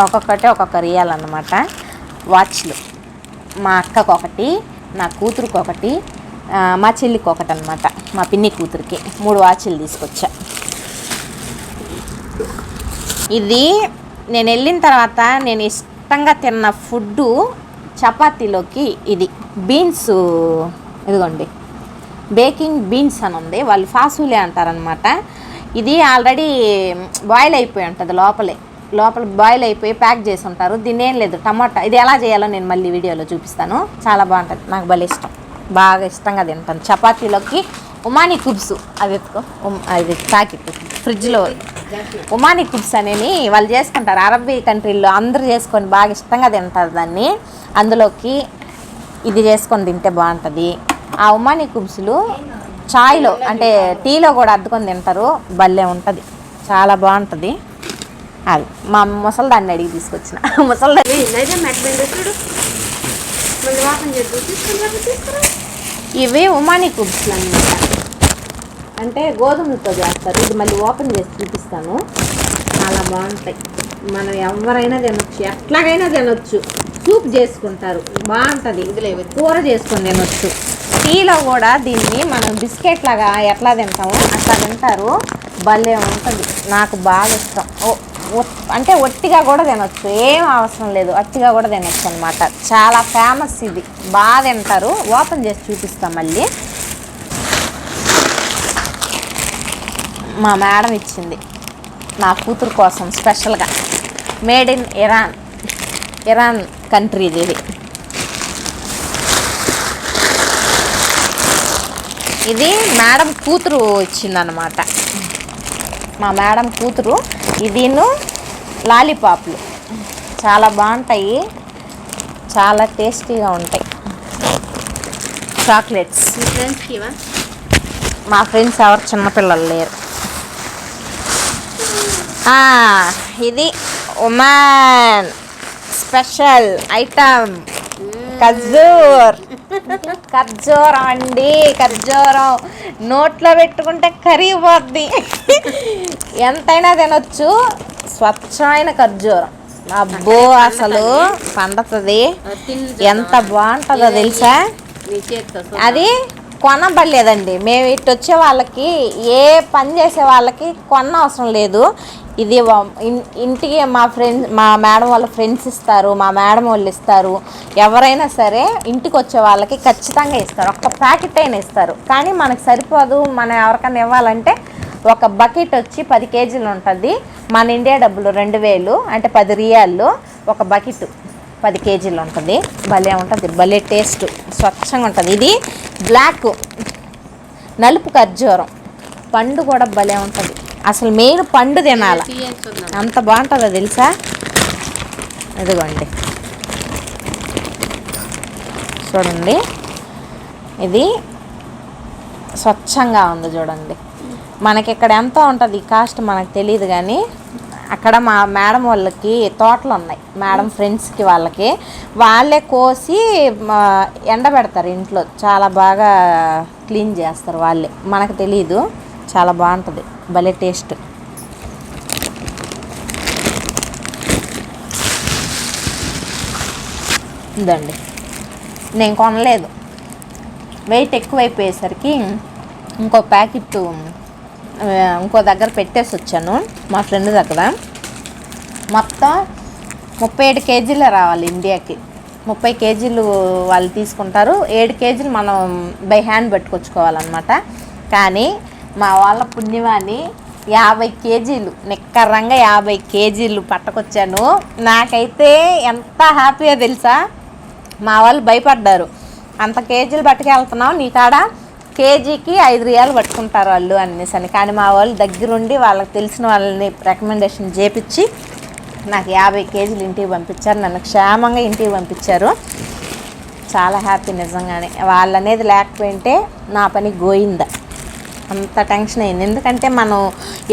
ఒక్కొక్కటి ఒక్కొక్క రియాల్ అన్నమాట. వాచ్లు మా అక్కకు ఒకటి, నా కూతురికి ఒకటి, మా చెల్లికి ఒకటి అనమాట, మా పిన్ని కూతురికి 3 వాచ్లు తీసుకొచ్చా. ఇది నేను వెళ్ళిన తర్వాత నేను ఇష్టంగా తిన్న ఫుడ్డు చపాతీలోకి ఇది బీన్స్. ఇదిగోండి బేకింగ్ బీన్స్ అని ఉంది, వాళ్ళు ఫాసూలే అంటారనమాట. ఇది ఆల్రెడీ బాయిల్ అయిపోయి ఉంటుంది, లోపల బాయిల్ అయిపోయి ప్యాక్ చేసి ఉంటారు. దీన్ని ఏం లేదు, టమాటా. ఇది ఎలా చేయాలో నేను మళ్ళీ వీడియోలో చూపిస్తాను, చాలా బాగుంటుంది, నాకు భలే ఇష్టం, బాగా ఇష్టంగా తింటాను. చపాతీలోకి ఉమానీ కుబ్స్, అవి అది ప్యాకెట్ ఫ్రిడ్జ్లో. ఉమానీ కుబ్స్ అనేవి వాళ్ళు చేసుకుంటారు, అరబీ కంట్రీల్లో అందరూ చేసుకొని బాగా ఇష్టంగా తింటారు దాన్ని. అందులోకి ఇది చేసుకొని తింటే బాగుంటుంది. ఆ ఉమానీ కుబ్స్లు చాయ్లో అంటే టీలో కూడా అద్దుకొని తింటారు, భలే ఉంటుంది. చాలా బాగుంటుంది. అది మా ముసలిదాన్ని అడిగి తీసుకొచ్చిన. ముసలిదాన్ని ఇవి ఉమాని కుబ్స్లు అన్నమాట. అంటే గోధుమలతో చేస్తారు. ఇది మళ్ళీ ఓపెన్ చేసి చూపిస్తాను. చాలా బాగుంటాయి. మనం ఎవరైనా తినొచ్చు, ఎట్లాగైనా తినొచ్చు. సూప్ చేసుకుంటారు, బాగుంటుంది. కూర చేసుకొని తినొచ్చు. టీలో కూడా దీన్ని మనం బిస్కెట్ లాగా ఎట్లా తింటామో అట్లా తింటారు. భలే ఉంటుంది. నాకు బాగా ఇష్టం. అంటే ఒట్టిగా కూడా తినొచ్చు, ఏం అవసరం లేదు. ఒట్టిగా కూడా తినొచ్చు అనమాట. చాలా ఫేమస్ ఇది, బాగా తింటారు. ఓపెన్ చేసి చూపిస్తాం మళ్ళీ. మా మేడం ఇచ్చింది నా కూతురు కోసం స్పెషల్గా. మేడ్ ఇన్ ఇరాన్ కంట్రీది ఇది. ఇది మేడం కూతురు ఇచ్చిందనమాట. మా మేడం కూతురు. ఇదిను లాలీపాప్లు చాలా బాగుంటాయి, చాలా టేస్టీగా ఉంటాయి. చాక్లెట్స్ మా ఫ్రెండ్స్ ఎవరు చిన్నపిల్లలు లేరు. ఇది ఒమాన్ స్పెషల్ ఐటమ్ ఖర్జూరం అండి. ఖర్జూరం నోట్లో పెట్టుకుంటే కరిగిపోద్ది. ఎంతైనా తినొచ్చు. స్వచ్ఛమైన ఖర్జూరం. అబ్బో అసలు పండుతుంది. ఎంత బాగుంటుందో తెలుసా. అది కొనబడలేదండి. మేము ఇటు వచ్చే వాళ్ళకి, ఏ పని చేసే వాళ్ళకి కొన్న అవసరం లేదు. ఇది ఇంటికి మా మేడం వాళ్ళ ఫ్రెండ్స్ ఇస్తారు, మా మేడం వాళ్ళు ఇస్తారు. ఎవరైనా సరే ఇంటికి వచ్చే వాళ్ళకి ఖచ్చితంగా ఇస్తారు. ఒక్క ప్యాకెట్ అయినా ఇస్తారు. కానీ మనకు సరిపోదు. మనం ఎవరికైనా ఇవ్వాలంటే ఒక బకెట్ వచ్చి 10 కేజీలు ఉంటుంది. మన ఇండియా డబ్బులు 2000, అంటే 10 రియాళ్ళు. ఒక బకెట్ 10 కేజీలు ఉంటుంది. భలే ఉంటుంది, భలే టేస్ట్, స్వచ్ఛంగా ఉంటుంది. ఇది బ్లాక్ నలుపు ఖర్జూరం. పండు కూడా భలే ఉంటుంది. అసలు మెయిన్ పండు తినాలి, అంత బాగుంటుందో తెలుసా. ఇదిగోండి చూడండి, ఇది స్వచ్ఛంగా ఉంది చూడండి. మనకి ఇక్కడ ఎంత ఉంటుంది కాస్ట్ మనకు తెలియదు, కానీ అక్కడ మా మేడం వాళ్ళకి తోటలు ఉన్నాయి. మేడం ఫ్రెండ్స్కి వాళ్ళే కోసి ఎండబెడతారు ఇంట్లో. చాలా బాగా క్లీన్ చేస్తారు వాళ్ళే, మనకు తెలీదు. చాలా బాగుంటుంది, భలే టేస్ట్. ఇదండి, నేను కొనలేదు. వెయిట్ ఎక్కువైపోయేసరికి ఇంకో ప్యాకెట్ ఇంకో దగ్గర పెట్టేసి వచ్చాను, మా ఫ్రెండ్ దగ్గర. మొత్తం 37 కేజీలే రావాలి ఇండియాకి. 30 కేజీలు వాళ్ళు తీసుకుంటారు, 7 కేజీలు మనం బై హ్యాండ్ పట్టుకొచ్చుకోవాలన్నమాట. కానీ మా వాళ్ళ పుణ్యమాని 50 కేజీలు నిక్కరంగా 50 కేజీలు పట్టుకొచ్చాను. నాకైతే ఎంత హ్యాపీగా తెలుసా. మా వాళ్ళు భయపడ్డారు, అంత కేజీలు పట్టుకెళ్తున్నావు, నీ కాడ కేజీకి 5 రియాలు పట్టుకుంటారు వాళ్ళు అనేసి. కానీ మా వాళ్ళు దగ్గరుండి వాళ్ళకి తెలిసిన వాళ్ళని రికమెండేషన్ చేపించి నాకు 50 కేజీలు ఇంటికి పంపించారు. నన్ను క్షేమంగా ఇంటికి పంపించారు. చాలా హ్యాపీ నిజంగానే. వాళ్ళు అనేది లేకపోయింటే నా పని గోయిందా. అంత టెన్షన్ అయింది. ఎందుకంటే మనం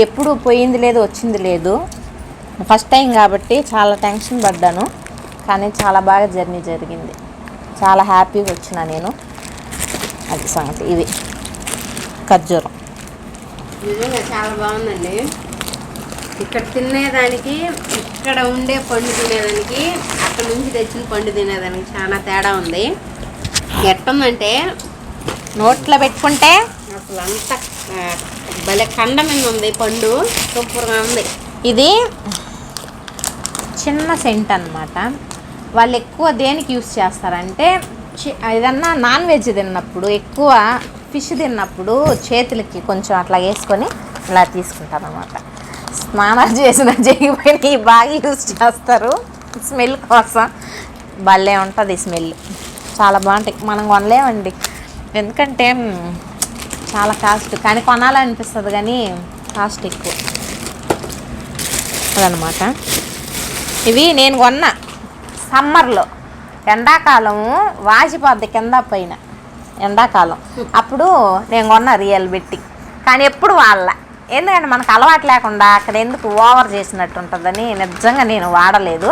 ఎప్పుడు పోయింది లేదు, వచ్చింది లేదు. ఫస్ట్ టైం కాబట్టి చాలా టెన్షన్ పడ్డాను. కానీ చాలా బాగా జర్నీ జరిగింది. చాలా హ్యాపీగా వచ్చిన నేను. అది సంగతి. ఇది ఖర్జూరం నిజంగా చాలా బాగుందండి. ఇక్కడ తినేదానికి, ఇక్కడ ఉండే పండు తినేదానికి, అక్కడ నుంచి తెచ్చిన పండు తినేదానికి చాలా తేడా ఉంది. ఎట్టుందంటే నోట్లో పెట్టుకుంటే అసలు అంత భలే కండ మీద ఉంది పండు, సూపర్గా ఉంది. ఇది చిన్న సెంట్ అన్నమాట. వాళ్ళు ఎక్కువ దేనికి యూస్ చేస్తారంటే, ఏదన్నా నాన్ వెజ్ తిన్నప్పుడు, ఎక్కువ ఫిష్ తిన్నప్పుడు చేతులకి కొంచెం అట్లా వేసుకొని ఇలా తీసుకుంటారు అన్నమాట. స్నానాలు చేసిన చేయకపోయినా బాగా యూస్ చేస్తారు స్మెల్ కోసం. భలే ఉంటుంది స్మెల్, చాలా బాగుంటాయి. మనం కొనలేమండి, ఎందుకంటే చాలా కాస్ట్. కానీ కొనాలనిపిస్తుంది, కానీ కాస్ట్ ఎక్కువ అదనమాట. ఇవి నేను కొన్నా సమ్మర్లో. ఎండాకాలము వాసిపోద్ది కింద పైన, ఎండాకాలం. అప్పుడు నేను కొన్నా రియల్ పెట్టి. కానీ ఎప్పుడు వాళ్ళ ఎందుకంటే మనకు అలవాటు లేకుండా అక్కడ ఎందుకు ఓవర్ చేసినట్టు ఉంటుందని నిజంగా నేను వాడలేదు.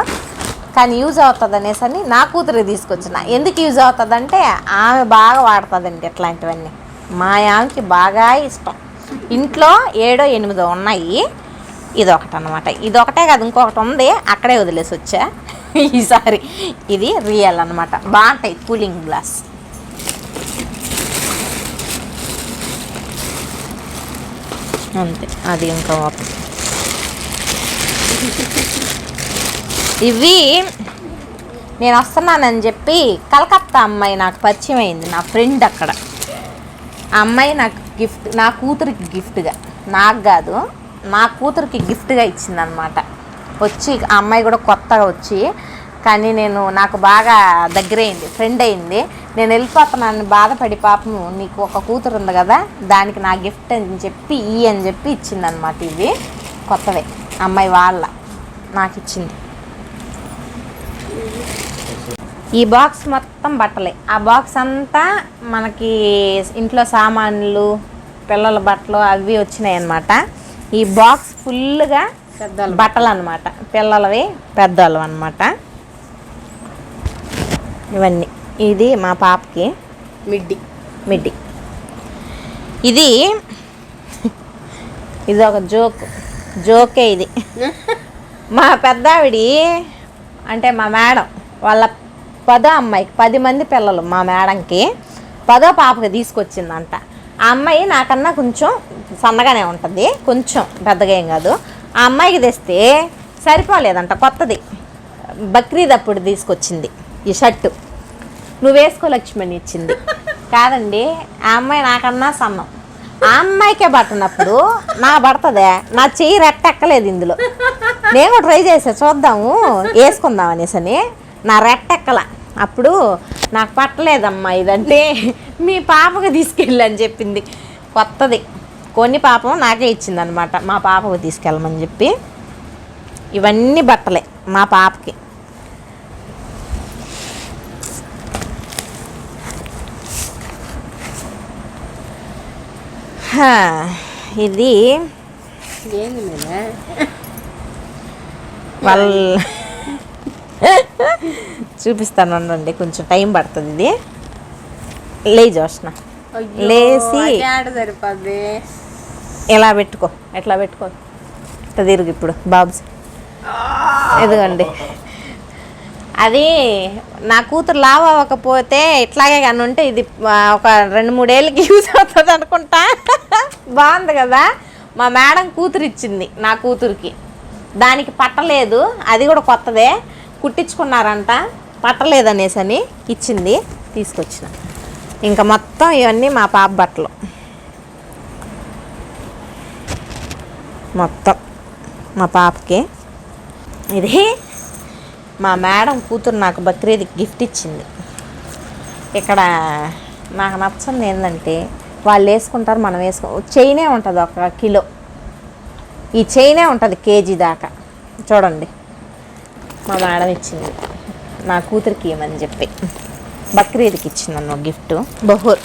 కానీ యూజ్ అవుతుంది అనేసి అని నా కూతురు తీసుకొచ్చిన. ఎందుకు యూజ్ అవుతుందంటే ఆమె బాగా వాడుతుందండి ఇట్లాంటివన్నీ. మా ఆమెకి బాగా ఇష్టం. ఇంట్లో 7 8 ఉన్నాయి. ఇదొకటి అనమాట. ఇదొకటే కాదు, ఇంకొకటి ఉంది, అక్కడే వదిలేసి వచ్చా ఈసారి. ఇది రియల్ అనమాట, బాగుంటాయి కూలింగ్ గ్లాస్. అంతే, అది ఇంకా ఒకటి. ఇవి నేను వస్తున్నానని చెప్పి కలకత్తా అమ్మాయి నాకు పరిచయం అయింది, నా ఫ్రెండ్ అక్కడ. ఆ అమ్మాయి నాకు గిఫ్ట్, నా కూతురికి గిఫ్ట్గా, నాకు కాదు నా కూతురికి గిఫ్ట్గా ఇచ్చిందనమాట. వచ్చి ఆ అమ్మాయి కూడా కొత్తగా వచ్చి, కానీ నాకు బాగా దగ్గర అయింది, ఫ్రెండ్ అయింది. నేను వెళ్ళిపోతున్నాను బాధపడి, పాపం నీకు ఒక కూతురు ఉంది కదా, దానికి నా గిఫ్ట్ అని చెప్పి అని చెప్పి ఇచ్చిందనమాట. ఇవి కొత్తవే, అమ్మాయి వాళ్ళ నాకు ఇచ్చింది. ఈ బాక్స్ మొత్తం బట్టలే. ఆ బాక్స్ అంతా మనకి ఇంట్లో సామాన్లు, పిల్లల బట్టలు అవి వచ్చినాయి అన్నమాట. ఈ బాక్స్ ఫుల్గా బట్టలు అన్నమాట, పిల్లలవి పెద్దవాళ్ళు అన్నమాట ఇవన్నీ. ఇది మా పాపకి మిడ్డి. ఇది ఒక జోకే ఇది. మా పెద్దావిడి అంటే మా మేడం వాళ్ళ 10వ అమ్మాయికి 10 మంది పిల్లలు. మా మేడంకి 10వ పాపకి తీసుకొచ్చిందంట. ఆ అమ్మాయి నాకన్నా కొంచెం సన్నగానే ఉంటుంది, కొంచెం పెద్దగా ఏం కాదు. ఆ అమ్మాయికి తెస్తే సరిపోలేదంట, కొత్తది బక్రీద్ అప్పుడు తీసుకొచ్చింది ఈ షర్టు. నువ్వు వేసుకో లక్ష్మణి ఇచ్చింది. కాదండి, ఆ అమ్మాయి నాకన్నా సన్నం. ఆ అమ్మాయికే పట్టినప్పుడు నా పడుతుందే, నా చెయ్యి రెట్టెక్కలేదు ఇందులో. నేను కూడా ట్రై చేసా, చూద్దాము వేసుకుందాం అనేసని. నా రెట్టెక్కల. అప్పుడు నాకు పట్టలేదమ్మా ఇదంటే, మీ పాపకు తీసుకెళ్ళి అని చెప్పింది. కొత్తది కొన్ని పాపం నాకే ఇచ్చిందనమాట, మా పాపకు తీసుకెళ్ళమని చెప్పి. ఇవన్నీ బట్టలే మా పాపకి. ఇది వాళ్ళ చూపిస్తాను ఉండండి, కొంచెం టైం పడుతుంది. ఇది లేజోష్ణ లేచి సరిపోద్ది. ఎలా పెట్టుకో, ఎట్లా పెట్టుకో, ఇట్లా తిరుగు ఇప్పుడు బాబ్స్. ఎదుగండి, అది నా కూతురు లావ్ అవ్వకపోతే ఇట్లాగే కానీ ఉంటే ఇది ఒక 2-3 ఏళ్ళకి యూజ్ అవుతుంది అనుకుంటా. బాగుంది కదా. మా మేడం కూతురు ఇచ్చింది నా కూతురికి, దానికి పట్టలేదు. అది కూడా కొత్తదే, కుట్టించుకున్నారంట, పట్టలేదు అనేసి అని ఇచ్చింది, తీసుకొచ్చిన. ఇంకా మొత్తం ఇవన్నీ మా పాప బట్టలు మొత్తం మా పాపకి. ఇది మా మేడం కూతురు నాకు బక్రీద్కి గిఫ్ట్ ఇచ్చింది. ఇక్కడ నాకు నచ్చింది ఏంటంటే, వాళ్ళు వేసుకుంటారు, మనం చైనే ఉంటుంది 1 కిలో. ఈ చైనే ఉంటుంది కేజీ దాకా. చూడండి, మా మేడం ఇచ్చింది నా కూతురికి ఏమని చెప్పి, బక్రీద్కి ఇచ్చిందన్న గిఫ్ట్. బహుర్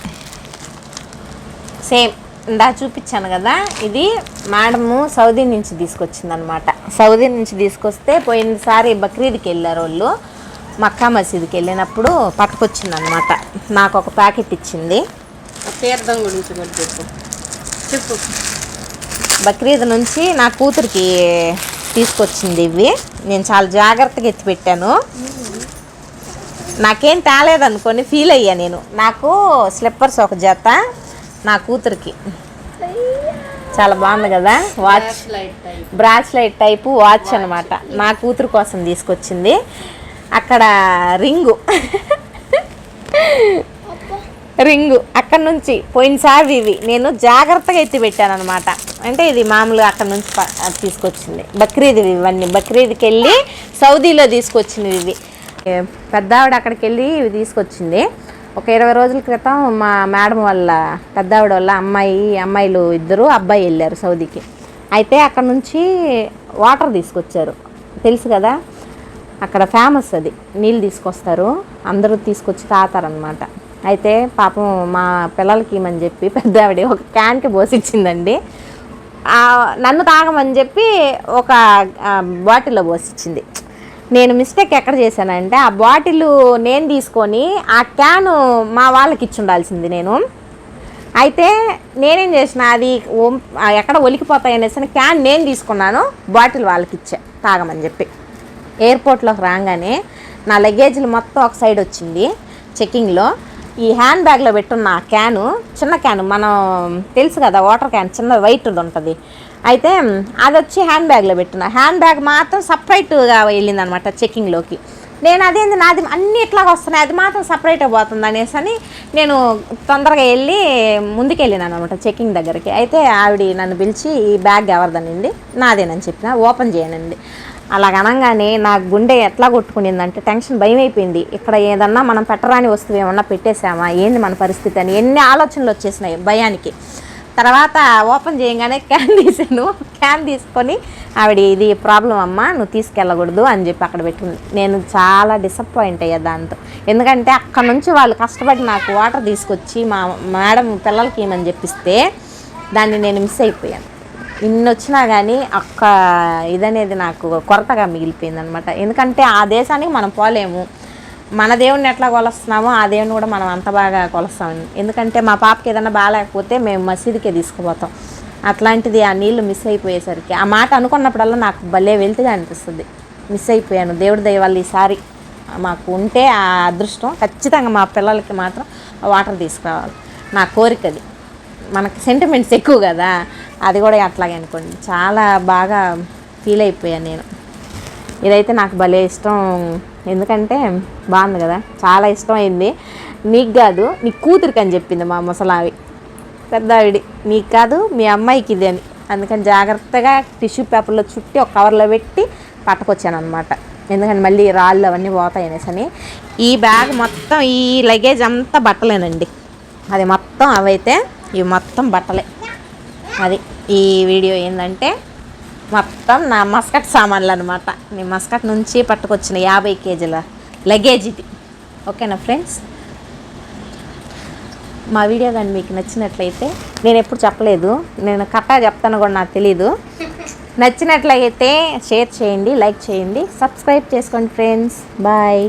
సేమ్ ఇందా చూపించాను కదా, ఇది మేడము సౌదీ నుంచి తీసుకొచ్చిందనమాట. సౌదీ నుంచి తీసుకొస్తే పోయినసారి బక్రీద్కి వెళ్ళారు వాళ్ళు, మక్కా మసీద్కి వెళ్ళినప్పుడు పట్టుకొచ్చిందనమాట. నాకు ఒక ప్యాకెట్ ఇచ్చింది. తీర్థం గురించి చెప్పు. బక్రీద్ నుంచి నా కూతురికి తీసుకొచ్చింది ఇవి. నేను చాలా జాగ్రత్తగా ఎత్తిపెట్టాను. నాకేం తేలేదనుకొని ఫీల్ అయ్యా నేను. నాకు స్లిప్పర్స్ ఒక జత, నా కూతురికి చాలా బాగుంది కదా. వాచ్, బ్రాస్లైట్ టైపు వాచ్ అనమాట, నా కూతురు కోసం తీసుకొచ్చింది. అక్కడ రింగు అక్కడ నుంచి పోయినసారి ఇవి నేను జాగ్రత్తగా ఎత్తి పెట్టాను అనమాట. అంటే ఇది మామూలుగా అక్కడ నుంచి తీసుకొచ్చింది. బక్రీద్ ఇవన్నీ బక్రీద్కి వెళ్ళి సౌదీలో తీసుకొచ్చినవి ఇవి. పెద్దావిడ అక్కడికి వెళ్ళి ఇవి తీసుకొచ్చింది. ఒక 20 రోజుల క్రితం మా మేడం వాళ్ళ పెద్దావిడ వాళ్ళ అమ్మాయిలు ఇద్దరు అబ్బాయి వెళ్ళారు సౌదీకి. అయితే అక్కడ నుంచి వాటర్ తీసుకొచ్చారు, తెలుసు కదా, అక్కడ ఫేమస్ అది. నీళ్ళు తీసుకొస్తారు, అందరూ తీసుకొచ్చి తాతారనమాట. అయితే పాపం మా పిల్లలకి ఇమ్మని చెప్పి పెద్దావిడ ఒక క్యాన్కి పోసిచ్చిందండి. నన్ను తాగమని చెప్పి ఒక బాటిల్లో పోసిచ్చింది. నేను మిస్టేక్ ఎక్కడ చేశానంటే ఆ బాటిల్ నేను తీసుకొని ఆ క్యాను మా వాళ్ళకి ఇచ్చి ఉండాల్సింది నేను. అయితే నేనేం చేసిన, అది ఎక్కడ ఒలికిపోతాయి అనేసి క్యాన్ నేను తీసుకున్నాను, బాటిల్ వాళ్ళకి ఇచ్చా తాగమని చెప్పి. ఎయిర్పోర్ట్లోకి రాగానే నా లగేజ్లు మొత్తం ఒక సైడ్ వచ్చింది చెక్కింగ్లో. ఈ హ్యాండ్ బ్యాగ్లో పెట్టున్న ఆ క్యాను, చిన్న క్యాను, మనం తెలుసు కదా వాటర్ క్యాన్ చిన్న వైట్ది ఉంటుంది, అయితే అది వచ్చి హ్యాండ్ బ్యాగ్లో పెట్టున్నా. హ్యాండ్ బ్యాగ్ మాత్రం సపరేట్గా వెళ్ళిందనమాట చెక్కింగ్లోకి. నేను అదేంది నాది అన్నీ ఇట్లాగా వస్తున్నాయి, అది మాత్రం సపరేట్గా పోతుంది అనేసి అని నేను తొందరగా వెళ్ళి ముందుకు వెళ్ళినాను అనమాట చెక్కింగ్ దగ్గరికి. అయితే ఆవిడ నన్ను పిలిచి ఈ బ్యాగ్ ఎవరిదనింది, నాదేనని చెప్పిన, ఓపెన్ చేయనండి. అలాగ అనగానే నా గుండె ఎట్లా కొట్టుకునిందంటే టెన్షన్, భయం అయిపోయింది. ఇక్కడ ఏదన్నా మనం పెట్టరాని వస్తువు ఏమన్నా పెట్టేసామా, ఏంది మన పరిస్థితి అని ఎన్ని ఆలోచనలు వచ్చేసినాయి భయానికి. తర్వాత ఓపెన్ చేయగానే క్యాన్ తీసాను. క్యాన్ తీసుకొని ఆవిడ ఇది ప్రాబ్లం అమ్మా, నువ్వు తీసుకెళ్ళకూడదు అని చెప్పి అక్కడ పెట్టింది. నేను చాలా డిసప్పాయింట్ అయ్యా దాంతో. ఎందుకంటే అక్కడ నుంచి వాళ్ళు కష్టపడి నాకు వాటర్ తీసుకొచ్చి మా మేడం పిల్లలకి ఏమని చెప్పిస్తే దాన్ని నేను మిస్ అయిపోయాను. ఇన్ని వచ్చినా కానీ ఒక్క ఇదనేది నాకు కొరతగా మిగిలిపోయింది అనమాట. ఎందుకంటే ఆ దేశానికి మనం పోలేము, మన దేవుడిని ఎట్లా కొలుస్తున్నామో ఆ దేవుని కూడా మనం అంత బాగా కొలుస్తాం. ఎందుకంటే మా పాపకి ఏదైనా బాగాలేకపోతే మేము మసీదుకే తీసుకుపోతాం. అట్లాంటిది ఆ నీళ్లు మిస్ అయిపోయేసరికి ఆ మాట అనుకున్నప్పుడల్లా నాకు భలే వెళ్తుగా అనిపిస్తుంది. మిస్ అయిపోయాను. దేవుడి దయ వల్ల ఈసారి మాకు ఉంటే ఆ అదృష్టం ఖచ్చితంగా మా పిల్లలకి మాత్రం వాటర్ తీసుకురావాలి, నా కోరిక అది. మనకి సెంటిమెంట్స్ ఎక్కువ కదా, అది కూడా అట్లాగే అనుకోండి. చాలా బాగా ఫీల్ అయిపోయాను నేను. ఇదైతే నాకు భలే ఇష్టం, ఎందుకంటే బాగుంది కదా, చాలా ఇష్టం అయింది. నీకు కాదు నీ కూతురికి అని చెప్పింది మా ముసలావి, పెద్ద ఆవిడ, నీకు కాదు మీ అమ్మాయికి ఇది అని. అందుకని జాగ్రత్తగా టిష్యూ పేపర్లో చుట్టి ఒక కవర్లో పెట్టి పట్టుకొచ్చాను అనమాట. ఎందుకంటే మళ్ళీ రాళ్ళు అవన్నీ పోతాయి అనేసి అని. ఈ బ్యాగ్ మొత్తం, ఈ లగేజ్ అంతా బట్టలేనండి, అది మొత్తం అవైతే ఇవి మొత్తం బట్టలే. అది ఈ వీడియో ఏంటంటే మొత్తం నా మస్కట్ సామాన్లు అనమాట. నేను మస్కట్ నుంచి పట్టుకొచ్చిన 50 కేజీల లగేజ్ ఇది. ఓకేనా ఫ్రెండ్స్, మా వీడియో కానీ మీకు నచ్చినట్లయితే, నేను ఎప్పుడు చెప్పలేదు, నేను కరెక్ట్గా చెప్తాను కూడా నాకు తెలీదు, నచ్చినట్లయితే షేర్ చేయండి, లైక్ చేయండి, సబ్స్క్రైబ్ చేసుకోండి ఫ్రెండ్స్. బాయ్.